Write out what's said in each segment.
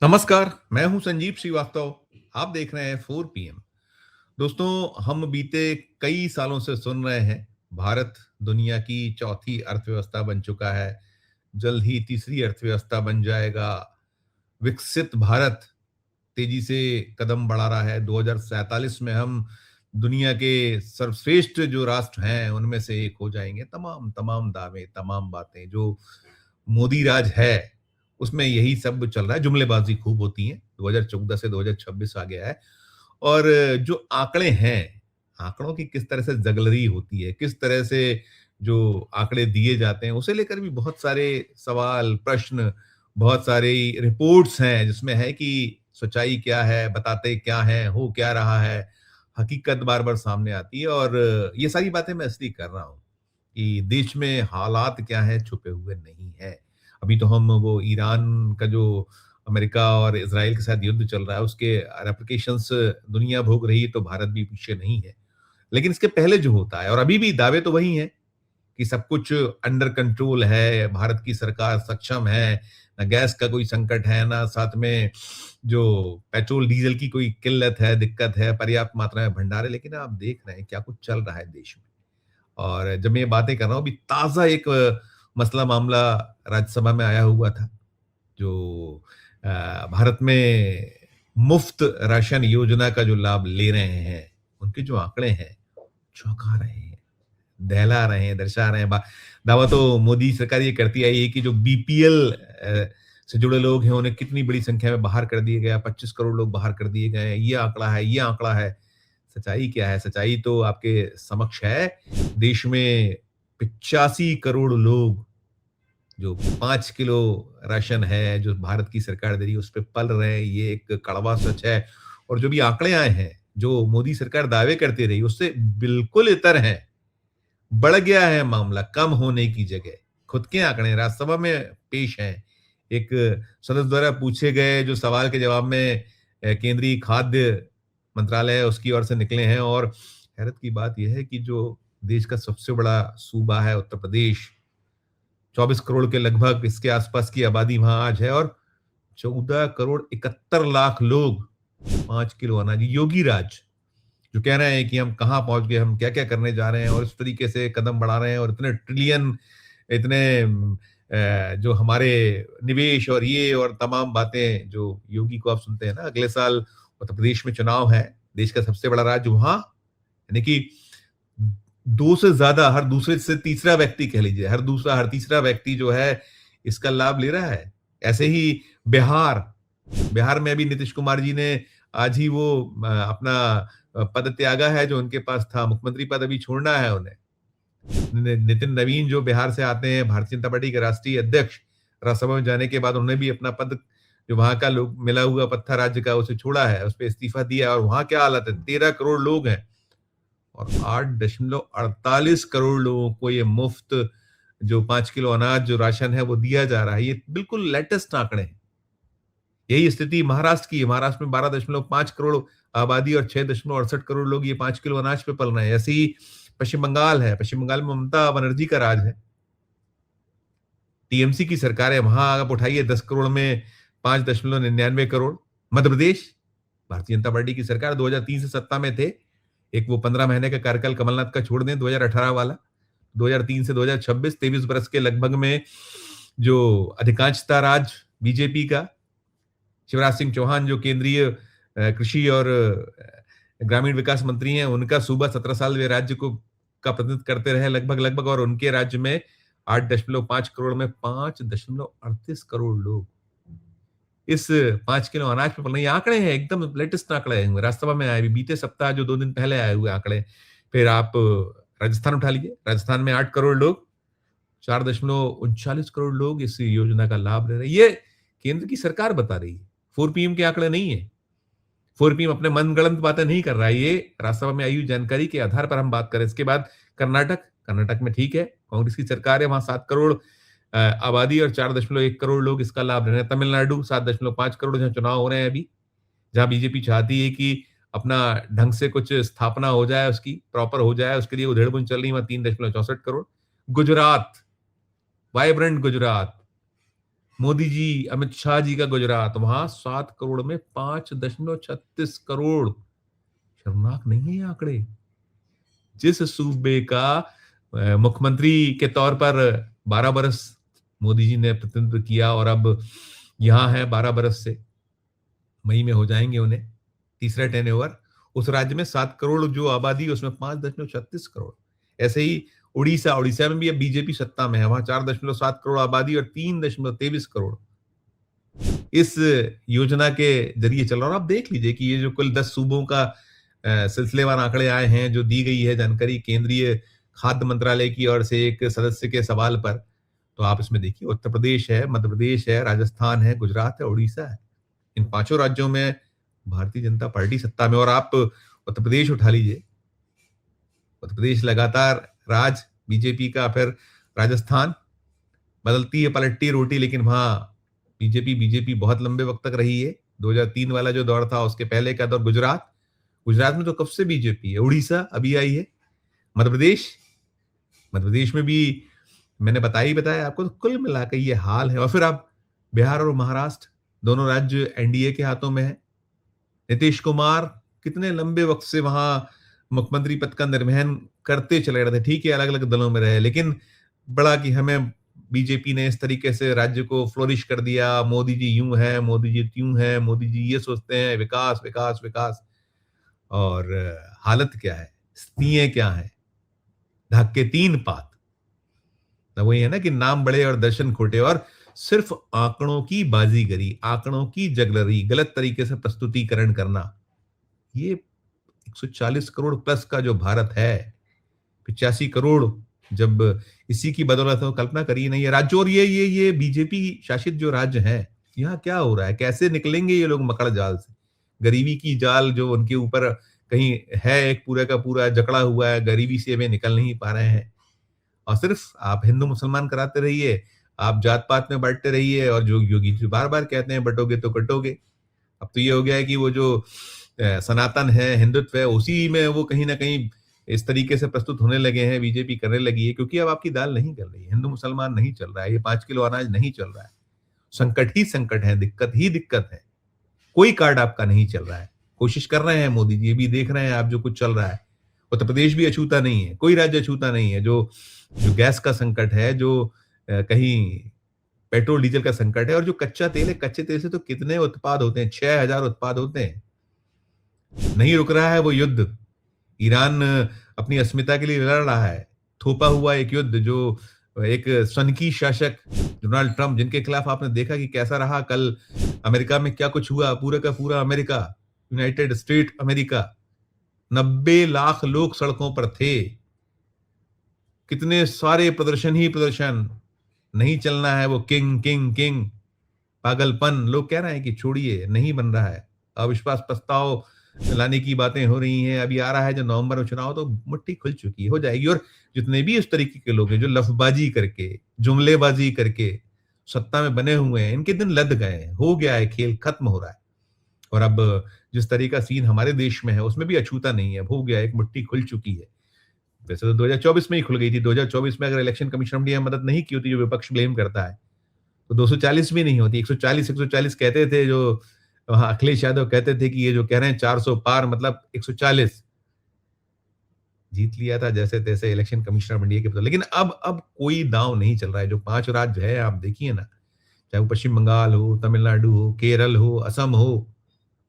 नमस्कार, मैं हूं संजीव श्रीवास्तव। आप देख रहे हैं 4 PM। दोस्तों, हम बीते कई सालों से सुन रहे हैं भारत दुनिया की चौथी अर्थव्यवस्था बन चुका है। जल्द ही तीसरी अर्थव्यवस्था बन जाएगा। विकसित भारत तेजी से कदम बढ़ा रहा है। 2047 में हम दुनिया के सर्वश्रेष्ठ जो राष्ट्र हैं उनमें से एक हो जाएंगे। तमाम तमाम दावे, तमाम बातें जो मोदी राज है उसमें यही सब चल रहा है। जुमलेबाजी खूब होती है। 2014 से 2026 आ गया है। और जो आंकड़े हैं, आंकड़ों की किस तरह से जगलरी होती है, किस तरह से जो आंकड़े दिए जाते हैं, उसे लेकर भी बहुत सारे सवाल, प्रश्न, बहुत सारी रिपोर्ट्स हैं जिसमें है कि सच्चाई क्या है, बताते क्या हैं, हो क्या रहा है, हकीकत बार-बार सामने आती है। और ये सारी बातें मैं इसलिए कर रहा हूँ कि देश में हालात क्या हैं, छुपे हुए नहीं हैं। अभी तो हम वो ईरान का जो अमेरिका और इज़राइल के साथ युद्ध चल रहा है, उसके रेप्लिकेशंस दुनिया भोग रही है, तो भारत भी पीछे नहीं है। लेकिन इसके पहले जो होता है, और अभी भी दावे तो वही हैं कि सब कुछ अंडर कंट्रोल है, भारत की सरकार सक्षम है, ना गैस का कोई संकट है, ना साथ में जो पेट्रोल, डीज़ल की कोई किल्लत है, दिक्कत है, पर्याप्त मात्रा में भंडार है। लेकिन आप देख रहे हैं क्या कुछ चल रहा है देश में। और जब मैं ये बातें कर रहा हूँ, अभी ताज़ा एक मसला मामला राज्यसभा में आया हुआ था। जो भारत में मुफ्त राशन योजना का जो लाभ ले रहे हैं, उनके जो आंकड़े हैं, चौंका रहे हैं, दहला रहे हैं, दर्शा रहे हैं। दावा तो मोदी सरकार ये करती आई है कि जो बीपीएल से जुड़े लोग हैं, उन्हें कितनी बड़ी संख्या में बाहर कर दिया गया, 25 करोड़ लोग बाहर कर दिए गए हैं। ये आंकड़ा है, ये आंकड़ा है। सच्चाई क्या है? सच्चाई तो आपके समक्ष है। देश में 85 करोड़ लोग जो 5 किलो राशन है, जो भारत की सरकार दे रही है, उस पे पल रहे हैं, ये एक कड़वा सच है। और जो भी आंकड़े आए हैं, जो मोदी सरकार दावे करती रही, उससे बिल्कुल इतर हैं। बढ़ गया है मामला, कम होने की जगह। खुद के आंकड़े राज्यसभा में पेश हैं। एक सदस्य द्वारा पूछे गए जो सवाल के जवाब में केंद्रीय खाद्य मंत्रालय है, उसकी ओर से निकले हैं। और हैरत की बात यह है कि जो देश का सबसे बड़ा सूबा है, उत्तर प्रदेश, 24 करोड़ के लगभग इसके आसपास की आबादी वहां आज है, और 14 करोड़ 71 लाख लोग 5 किलो अनाज। योगी राज जो कह रहे हैं कि हम कहाँ पहुंच गए, हम क्या क्या करने जा रहे हैं, और इस तरीके से कदम बढ़ा रहे हैं, और इतने ट्रिलियन, इतने जो हमारे निवेश और ये और तमाम बातें जो योगी को आप सुनते हैं ना। अगले साल उत्तर प्रदेश में चुनाव है, देश का सबसे बड़ा राज्य वहां, यानी कि 2 से ज़्यादा, हर दूसरे से तीसरा व्यक्ति कह लीजिए, हर दूसरा, हर तीसरा व्यक्ति जो है, इसका लाभ ले रहा है। ऐसे ही बिहार, बिहार में अभी नीतीश कुमार जी ने आज ही वो अपना पद त्यागा है जो उनके पास था, मुख्यमंत्री पद अभी छोड़ना है उन्हें। नितिन नवीन जो बिहार से आते हैं, भारतीय जनता पार्टी के राष्ट्रीय अध्यक्ष, राज्यसभा में जाने के बाद उन्होंने भी अपना पद, जो वहां का लोग मिला हुआ पद था राज्य का, उसे छोड़ा है, उस पे इस्तीफा दिया है। और वहां क्या हालत है, 13 करोड़ लोग हैं और 8.48 करोड़ लोगों को ये मुफ्त जो 5 किलो अनाज, जो राशन है, वो दिया जा रहा है। ये बिल्कुल लेटेस्ट आंकड़े हैं। यही स्थिति महाराष्ट्र की है। महाराष्ट्र में 12.5 करोड़ आबादी और 6.68 करोड़ लोग ये 5 किलो अनाज पे पल रहे हैं। ऐसे ही पश्चिम बंगाल है। पश्चिम बंगाल में ममता बनर्जी का राज है। टीएमसी की सरकार है। वहां आप उठाइए 10 करोड़ में 5.99 करोड़। मध्य प्रदेश, भारतीय जनता पार्टी की सरकार 2003 से सत्ता में थे। एक वो 15 महीने का कार्यकाल कमलनाथ का छोड़ दें, 2018 वाला, 2003 से 2026, 23 बरस के लगभग में जो अधिकांशता राज बीजेपी का। शिवराज सिंह चौहान जो केंद्रीय कृषि और ग्रामीण विकास मंत्री हैं, उनका सूबा 17 साल वे राज्य को का प्रतिनिधित्व करते रहे लगभग लगभग। और उनके राज्य में 8.5 करोड़ में 5.38 करोड़ लोग इस 5 किलो अनाज पे पल रहे हैं। ये आंकड़े हैं, एकदम लेटेस्ट आंकड़े हैं, राज्यसभा में आए बीते सप्ताह, जो 2 दिन पहले आए हुए आंकड़े। फिर आप राजस्थान उठा लीजिए। राजस्थान में 8 करोड़ लोग, 4.39 करोड़ लोग इस योजना का लाभ ले रहे हैं। ये केंद्र की सरकार बता रही है, 4PM के आंकड़े नहीं है। 4PM अपने मनगढ़ंत बातें नहीं कर रहा है। ये राज्यसभा में आई हुई जानकारी के आधार पर हम बात करें। इसके बाद कर्नाटक में ठीक है, कांग्रेस की सरकार है, वहां 7 करोड़ आबादी और 4.1 करोड़ लोग इसका लाभ ले रहे हैं। तमिलनाडु 7.5 करोड़, जहां चुनाव हो रहे हैं अभी, जहां बीजेपी चाहती है कि अपना ढंग से कुछ स्थापना हो जाए, उसकी प्रॉपर हो जाए, उसके लिए उधेड़-बुन चल रही है, वहां 3.64 करोड़। गुजरात, वाइब्रेंट गुजरात, मोदी जी, अमित शाह जी का गुजरात, वहां 7 करोड़ में 5.36 करोड़। शर्मनाक नहीं है ये आंकड़े? जिस सूबे का मुख्यमंत्री के तौर पर 12 बरस मोदी जी ने प्रतिनिधित्व किया और अब यहाँ है 12 बरस से, मई में हो जाएंगे उन्हें तीसरा टेन्योर। उस राज्य में 7 करोड़ जो आबादी, उसमें 5.36 करोड़। ऐसे ही उड़ीसा, उड़ीसा में भी अब बीजेपी सत्ता में है, वहां 4.7 करोड़ आबादी और 3.23 करोड़ इस योजना के जरिए चल रहा है। और आप देख लीजिए कि ये जो कुल 10 सूबों का सिलसिलेवार आंकड़े आए हैं, जो दी गई है जानकारी केंद्रीय खाद्य मंत्रालय की ओर से एक सदस्य के सवाल पर, तो आप इसमें देखिए उत्तर प्रदेश है, मध्य प्रदेश है, राजस्थान है, गुजरात है, उड़ीसा है। इन पांचों राज्यों में भारतीय जनता पार्टी सत्ता में। और आप उत्तर प्रदेश उठा लीजिए, उत्तर प्रदेश लगातार राज बीजेपी का, फिर राजस्थान बदलती है पलटती है रोटी, लेकिन वहां बीजेपी बीजेपी बहुत लंबे वक्त तक रही है। 2003 वाला जो दौर था उसके पहले का दौर गुजरात, गुजरात में तो कब से बीजेपी है। उड़ीसा अभी आई है। मध्य प्रदेश, मध्य प्रदेश में भी मैंने बताया आपको। तो कुल मिलाकर ये हाल है। और फिर आप बिहार और महाराष्ट्र, दोनों राज्य एनडीए के हाथों में है। नीतीश कुमार कितने लंबे वक्त से वहां मुख्यमंत्री पद का निर्वहन करते चले रहे थे। ठीक है, अलग अलग दलों में रहे, लेकिन बड़ा कि हमें बीजेपी ने इस तरीके से राज्य को फ्लोरिश कर दिया। मोदी जी यूं है, मोदी जी त्यूं है, मोदी जी ये सोचते हैं, विकास विकास विकास। और हालत क्या है, स्थितियां क्या है, ढाक के 3 पात। तो वही है ना कि नाम बड़े और दर्शन खोटे, और सिर्फ आंकड़ों की बाजीगरी, आंकड़ों की जगलरी, गलत तरीके से प्रस्तुतिकरण करना। ये 140 करोड़ प्लस का जो भारत है, 85 करोड़ जब इसी की बदौलत है, तो कल्पना करिए नहीं है राज्य। और ये बीजेपी शासित जो राज्य हैं, यहाँ क्या हो रहा है, कैसे निकलेंगे ये लोग मकड़ जाल से। गरीबी की जाल जो उनके ऊपर कहीं है, एक पूरा का पूरा जकड़ा हुआ है, गरीबी से वे निकल नहीं पा रहे हैं। और सिर्फ आप हिंदू मुसलमान कराते रहिए, आप जात पात में बांटते रहिए, और जो योगी जी बार बार कहते हैं बटोगे तो कटोगे। अब तो ये हो गया है कि वो जो सनातन है, हिंदुत्व है, उसी में वो कहीं ना कहीं इस तरीके से प्रस्तुत होने लगे हैं, बीजेपी करने लगी है। क्योंकि अब आपकी दाल नहीं गल रही है, हिंदू मुसलमान नहीं चल रहा है, ये 5 किलो अनाज नहीं चल रहा है। संकट ही संकट है, दिक्कत ही दिक्कत है। कोई कार्ड आपका नहीं चल रहा है। कोशिश कर रहे हैं मोदी जी, भी देख रहे हैं आप जो कुछ चल रहा है। उत्तर प्रदेश भी अछूता नहीं है, कोई राज्य अछूता नहीं है। जो जो गैस का संकट है, जो कहीं पेट्रोल डीजल का संकट है, और जो कच्चा तेल है, कच्चे तेल से तो कितने उत्पाद होते हैं, 6000 उत्पाद होते हैं। नहीं रुक रहा है वो युद्ध। ईरान अपनी अस्मिता के लिए लड़ रहा है, थोपा हुआ एक युद्ध। जो एक सनकी शासक डोनाल्ड ट्रंप, जिनके खिलाफ आपने देखा कि कैसा रहा कल अमेरिका में, क्या कुछ हुआ। पूरे का पूरा America, United state America, 90 lakh लोग सड़कों पर थे। कितने सारे प्रदर्शन ही प्रदर्शन। नहीं चलना है वो किंग किंग किंग, पागलपन। लोग कह रहे हैं कि छोड़िए, नहीं बन रहा है। अविश्वास प्रस्ताव लाने की बातें हो रही हैं। अभी आ रहा है जो नवंबर में चुनाव, तो मुट्ठी खुल चुकी हो जाएगी। और जितने भी इस तरीके के लोग हैं जो लफबाजी करके, जुमलेबाजी करके सत्ता में बने हुए हैं, इनके दिन लद गए हैं। हो गया है, खेल खत्म हो रहा है। और अब जिस तरीका सीन हमारे देश में है, उसमें भी अछूता नहीं है। हो गया, एक मुट्ठी खुल चुकी है। वैसे तो 2024 में ही खुल गई थी। 2024 में अगर इलेक्शन कमीशन ऑफ इंडिया मदद नहीं की होती, जो विपक्ष ब्लेम करता है, तो 240 भी नहीं होती। 140 कहते थे जो वहां अखिलेश यादव कहते थे कि ये जो कह रहे हैं 400 पार, मतलब 140 जीत लिया था जैसे तैसे इलेक्शन कमीशन ऑफ इंडिया के पता। लेकिन अब कोई दांव नहीं चल रहा है। जो 5 राज्य है आप देखिए ना, चाहे वो पश्चिम बंगाल हो, तमिलनाडु हो, केरल हो, असम हो,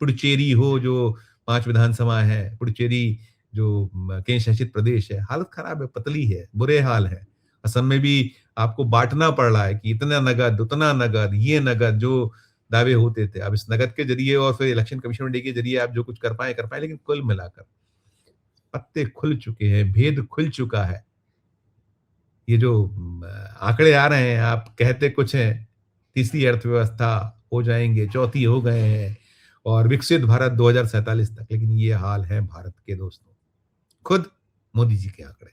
पुडुचेरी हो, जो 5 विधानसभा है, पुडुचेरी जो केंद्र शासित प्रदेश है, हालत खराब है, पतली है, बुरे हाल है। असम में भी आपको बांटना पड़ रहा है कि इतना नगद, उतना नगद, ये नगद, जो दावे होते थे। अब इस नगद के जरिए और फिर इलेक्शन कमीशन ऑफ इंडिया के जरिए आप जो कुछ कर पाए, लेकिन कुल मिलाकर पत्ते खुल चुके हैं, भेद खुल चुका है। ये जो आंकड़े आ रहे हैं, आप कहते कुछ हैं, तीसरी अर्थव्यवस्था हो जाएंगे, चौथी हो गए हैं, और विकसित भारत 2047 तक। लेकिन ये हाल है भारत के दोस्तों, खुद मोदी जी के आंकड़े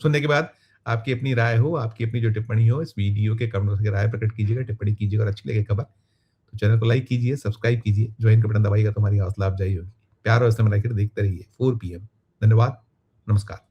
सुनने के बाद आपकी अपनी राय हो, आपकी अपनी जो टिप्पणी हो, इस वीडियो के कमेंट में राय प्रकट कीजिएगा, टिप्पणी कीजिएगा। और अच्छी लगे खबर तो चैनल को लाइक कीजिए, सब्सक्राइब कीजिए, ज्वाइन का बटन दबाइएगा तो हमारी हौसला अफजाई होगी। प्यार और समझ रखिए, देखते रहिए 4 PM। धन्यवाद, नमस्कार।